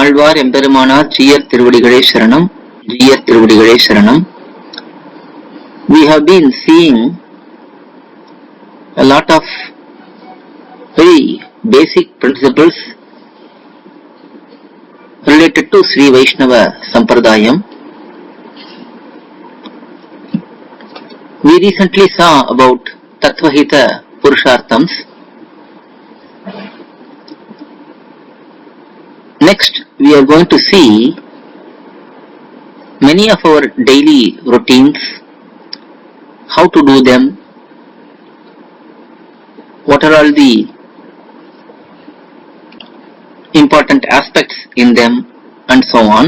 ஆழ்வார் எம்பெருமானார் ஜீயர் திருவடிகளே சரணம். ஜீயர் திருவடிகளே சரணம். We have been seeing a lot of very basic principles related to Sri Vaishnava Sampradayam. We recently saw about Tattvahita Purusharthams. Next, we are going to see many of our daily routines, how to do them, what are all the important aspects in them, and so on.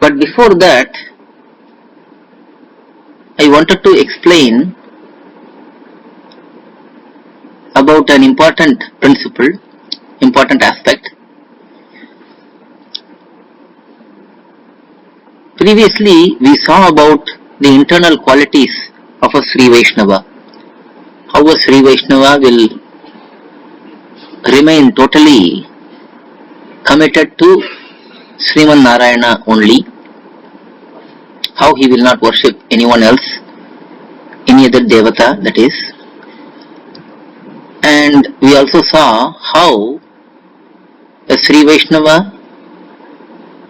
But before that, I wanted to explain about an important principle, important aspect. Previously, we saw about the internal qualities of a Sri Vaishnava. How a Sri Vaishnava will remain totally committed to Sriman Narayana only. How he will not worship anyone else, any other devata, that is. And we also saw how a Sri Vaishnava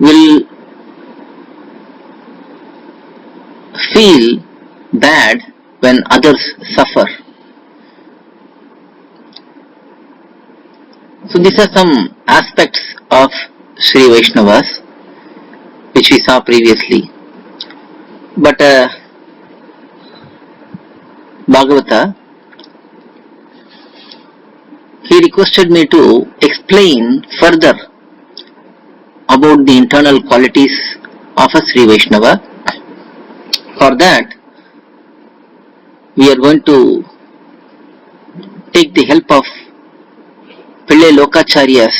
will feel bad when others suffer. So these are some aspects of Sri Vaishnavas which we saw previously. But Bhagavata, he requested me to explain further about the internal qualities of a Sri Vaishnava. For that, we are going to take the help of Pillai Lokacharya's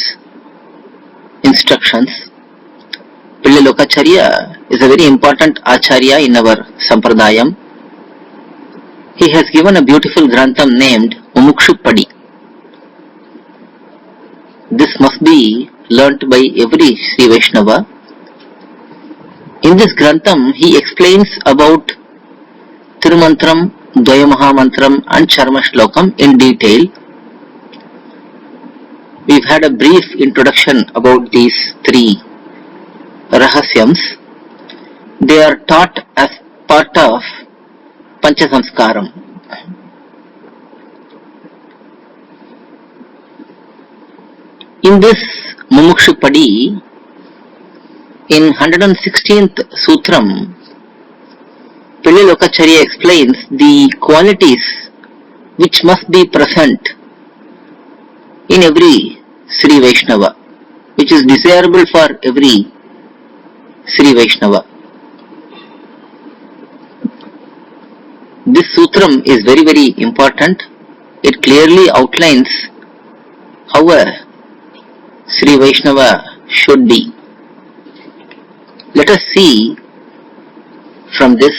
instructions. Pillai Lokacharya is a very important Acharya in our Sampradayam. He has given a beautiful grantham named Mumukshupadi. This must be learnt by every Sri Vaishnava. In this grantham, he explains about Tirumantram, Dvayamahamantram and Charma Shlokam in detail. We've had a brief introduction about these three Rahasyams. They are taught as part of Panchasamskaram. In this Mumukshupadi, in 116th Sutram, Pillai Lokacharya explains the qualities which must be present in every Sri Vaishnava, which is desirable for every Sri Vaishnava. This Sutram is very, very important. It clearly outlines how a Sri Vaishnava should be. Let us see from this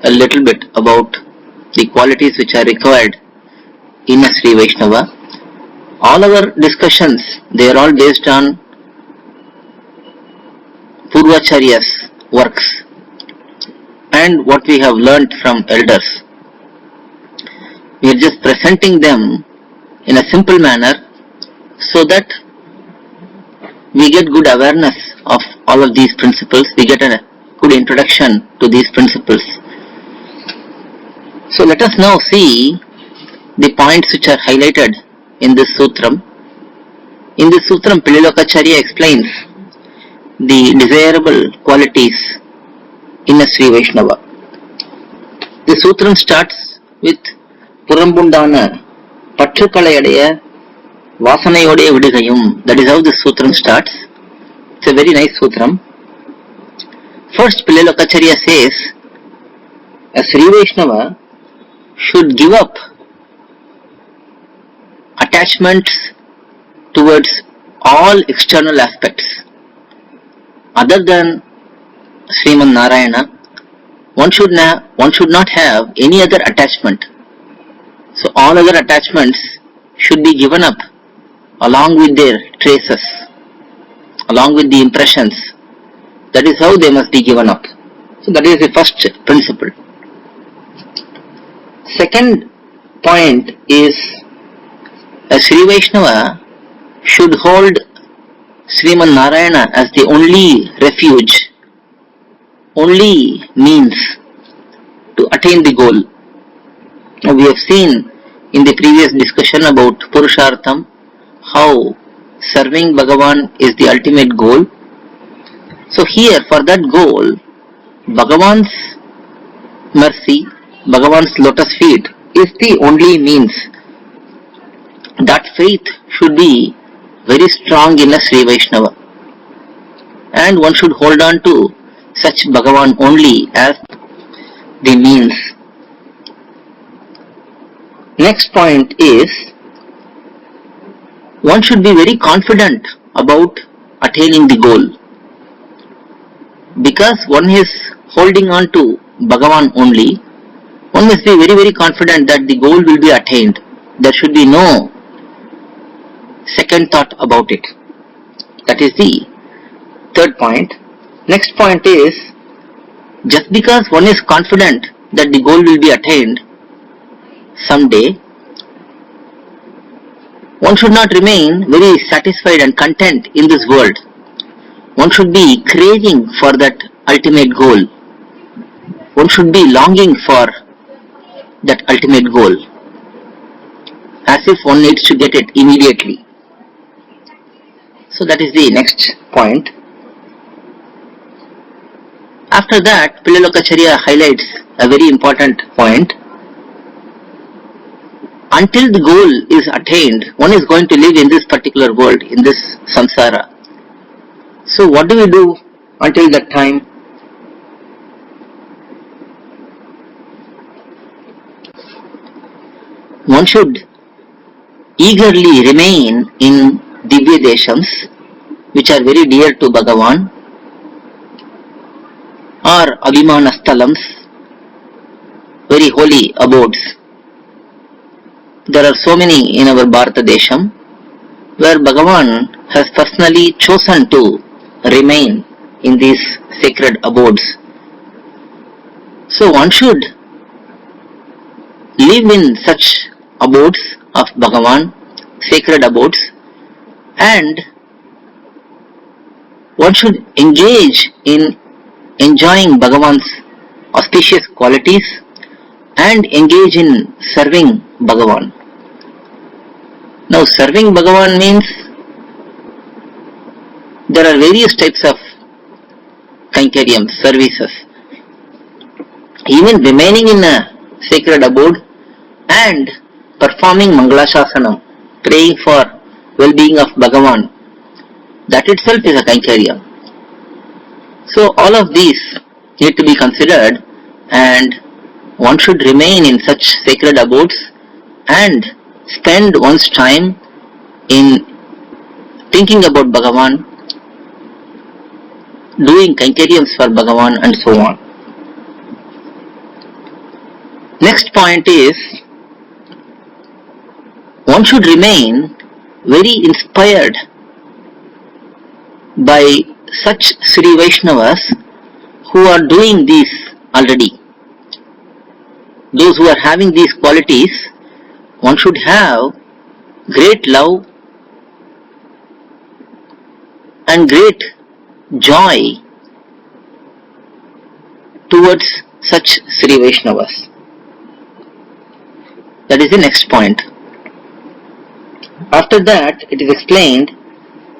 a little bit about the qualities which are required in a Sri Vaishnava. All our discussions, they are all based on Purvacharya's works and what we have learnt from elders. We are just presenting them in a simple manner so that we get good awareness of all of these principles, we get a good introduction to these principles. So let us now see the points which are highlighted in this Sutram. In this Sutram, Pillai Lokacharya explains the desirable qualities in a Sri Vaishnava. The Sutram starts with Purambundana Patrukalayadaya Vasanayode Vidagayum. That is how this Sutram starts. It's a very nice Sutram. First, Pillai Lokacharya says, a Sri Vaishnava should give up attachments towards all external aspects. Other than Sriman Narayana, one should not have any other attachment. So all other attachments should be given up along with their traces. along with the impressions. That is how they must be given up. So that is the first principle. Second point is a Sri Vaishnava should hold Sriman Narayana as the only refuge, only means to attain the goal. Now we have seen in the previous discussion about Purushartham how serving Bhagavan is the ultimate goal. So here for that goal, Bhagavan's mercy, Bhagavan's lotus feet is the only means. That faith should be very strong in a Sri Vaishnava, and one should hold on to such Bhagavan only as the means. Next point is, one should be very confident about attaining the goal. Because one is holding on to Bhagavan only, one must be very confident that the goal will be attained. There should be no second thought about it. That is the third point. Next point is, just because one is confident that the goal will be attained someday, one should not remain very satisfied and content in this world. One should be craving for that ultimate goal. One should be longing for that ultimate goal, as if one needs to get it immediately. So that is the next point. After that, Pillalokacharya highlights a very important point. Until the goal is attained, one is going to live in this particular world, in this samsara. So what do we do until that time? One should eagerly remain in Divya Deshams, which are very dear to Bhagavan, or Abhimanasthalams, very holy abodes. There are so many in our Bharata Desham where Bhagavan has personally chosen to remain in these sacred abodes. So one should live in such abodes of Bhagavan, sacred abodes, and one should engage in enjoying Bhagavan's auspicious qualities and engage in serving Bhagavan. Now serving Bhagavan means there are various types of Kainkariam, services. Even remaining in a sacred abode and performing Mangalashasanam, praying for well-being of Bhagavan, that itself is a Kainkariam. So all of these need to be considered, and one should remain in such sacred abodes and spend one's time in thinking about Bhagavan, doing Kainkariams for Bhagavan, and so on. Next point is, one should remain very inspired by such Sri Vaishnavas who are doing these already. Those who are having these qualities, one should have great love and great joy towards such Sri Vaishnavas. That is the next point. After that, it is explained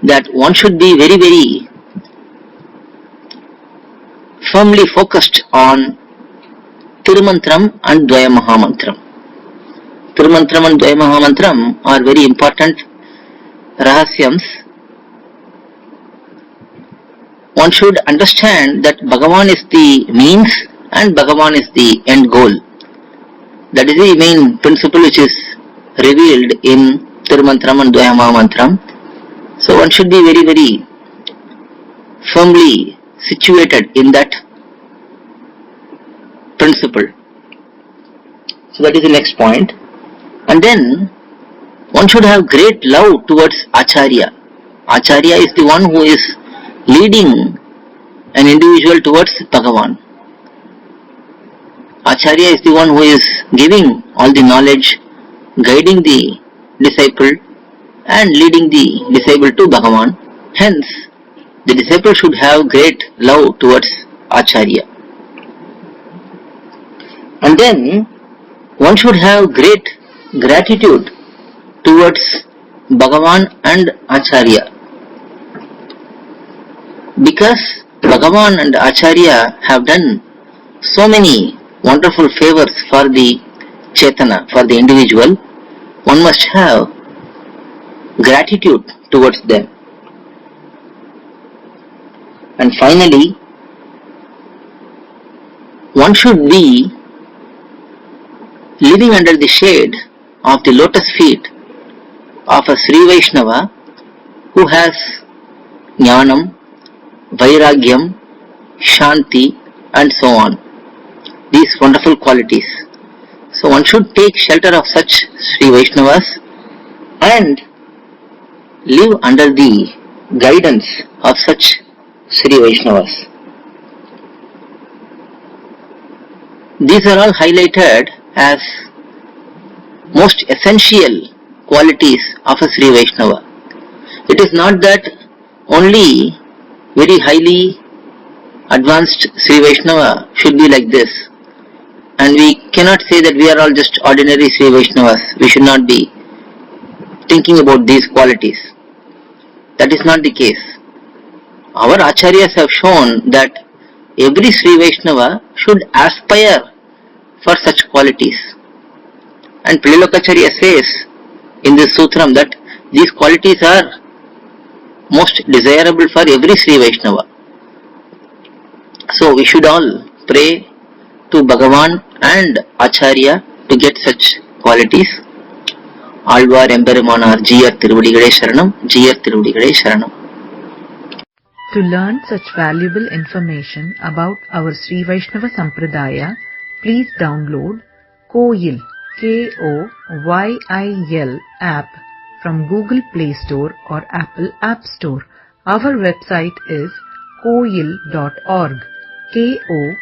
that one should be very firmly focused on Tirumantram and Dvaya Mahamantram. Tirumantram and Dvaya Mahamantram are very important rahasyams. One should understand that Bhagavan is the means and Bhagavan is the end goal. That is the main principle which is revealed in Tirumantram and Dvaya Mahamantram. So one should be very firmly situated in that principle. So that is the next point. And then one should have great love towards Acharya. Acharya is the one who is leading an individual towards Bhagavan. Acharya is the one who is giving all the knowledge, guiding the disciple and leading the disciple to Bhagavan. Hence, the disciple should have great love towards Acharya. And then, one should have great gratitude towards Bhagavan and Acharya. Because Bhagavan and Acharya have done so many wonderful favors for the Chetana, for the individual, one must have gratitude towards them. And finally, one should be living under the shade of the lotus feet of a Sri Vaishnava who has Jnanam, Vairagyam, Shanti and so on. These wonderful qualities. So one should take shelter of such Sri Vaishnavas and live under the guidance of such Sri Vaishnavas. These are all highlighted as most essential qualities of a Sri Vaishnava. It is not that only very highly advanced Sri Vaishnava should be like this, and we cannot say that we are all just ordinary Sri Vaishnavas. We should not be thinking about these qualities. That is not the case. Our Acharyas have shown that every Sri Vaishnava should aspire for such qualities. And Prilokacharya says in this sutram that these qualities are most desirable for every Sri Vaishnava. So we should all pray to Bhagavan and Acharya to get such qualities. Alvar Emberemanar Jiyar Tiruvadigalai Sharanam, Jiyar Tiruvadigalai Sharanam. To learn such valuable information about our Sri Vaishnava Sampradaya, please download Koyil, K-O-Y-I-L app from Google Play Store or Apple App Store. Our website is koyil.org, Koyil.org.